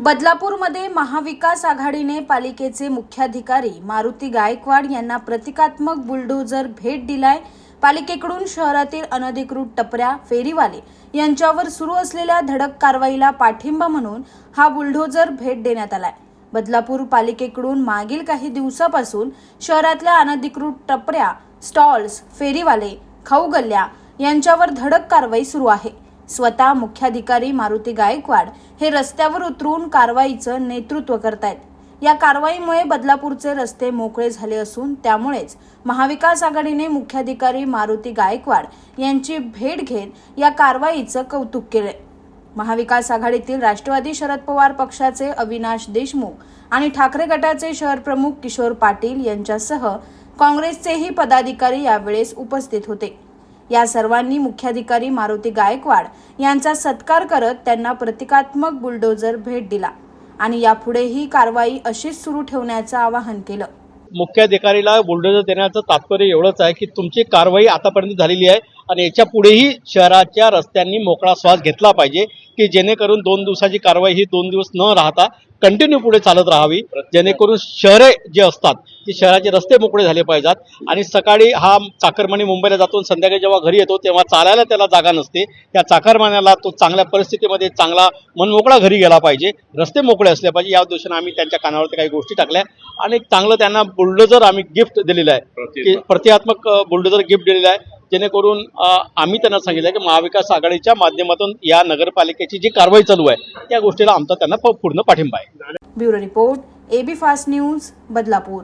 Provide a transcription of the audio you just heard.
बदलापूरमध्ये महाविकास आघाडीने पालिकेचे मुख्याधिकारी मारुती गायकवाड यांना प्रतिकात्मक बुलडोझर भेट दिलाय। पालिकेकडून शहरातील अनधिकृत टपऱ्या, फेरीवाले यांच्यावर सुरू असलेल्या धडक कारवाईला पाठिंबा म्हणून हा बुलडोझर भेट देण्यात आलाय। बदलापूर पालिकेकडून मागील काही दिवसापासून शहरातल्या अनधिकृत टपऱ्या, स्टॉल्स, फेरीवाले, खाऊ गल्ल्या यांच्यावर धडक कारवाई सुरू आहे। स्वतः मुख्याधिकारी मारुती गायकवाड हे रस्त्यावर उतरून कारवाईचं नेतृत्व करतायत। या कारवाईमुळे बदलापूरचे रस्ते मोकळे झाले असून त्यामुळेच महाविकास आघाडीने मुख्याधिकारी मारुती गायकवाड यांची भेट घेत या कारवाईचं कौतुक केले। महाविकास आघाडीतील राष्ट्रवादी शरद पवार पक्षाचे अविनाश देशमुख आणि ठाकरे गटाचे शहर प्रमुख किशोर पाटील यांच्यासह काँग्रेसचेही पदाधिकारी यावेळेस उपस्थित होते। या सर्वांनी मुख्याधिकारी मारुती गायकवाड यांचा सत्कार करत त्यांना प्रतिकात्मक बुलडोझर भेट दिला आणि यापुढेही कारवाई अशीच सुरू ठेवण्याचं आवाहन केलं। मुख्याधिकारीला बुलडोझर देण्याचं तात्पर्य एवढंच आहे की तुमची कारवाई आतापर्यंत झालेली आहे आणि याच्या पुढेही शहराच्या रस्त्यांनी मोकळा श्वास घेतला पाहिजे की जेणेकरून 2 दिवसाची कारवाई ही 2 दिवस न राहता कंटिन्यू पुढे चालत राहावी, जेणेकरून शहरे जे असतात ते शहराचे रस्ते मोकळे झाले पाहिजेत। आणि सकाळी हा चाकरमानी मुंबईला जातो, संध्याकाळी जेव्हा घरी येतो तेव्हा चालायला त्याला जागा नसते। त्या चाकरमान्याला तो चांगल्या परिस्थितीमध्ये चांगला मनमोकळा घरी गेला पाहिजे, रस्ते मोकळे असले पाहिजे। या उद्देशाने आम्ही त्यांच्या कानावरती काही गोष्टी टाकल्या आणि एक चांगलं त्यांना बुलडोझर आम्ही गिफ्ट दिलेलं आहे की प्रतिकात्मक बुलडोझर गिफ्ट दिलेलं आहे, जेणेकरून आम्ही त्यांना सांगितलं की महाविकास आघाडीच्या माध्यमातून या नगरपालिकेची जी कारवाई चालू आहे त्या गोष्टीला आमचा त्यांना पूर्ण पाठिंबा आहे। Bureau report, AB fast news, Badlapur.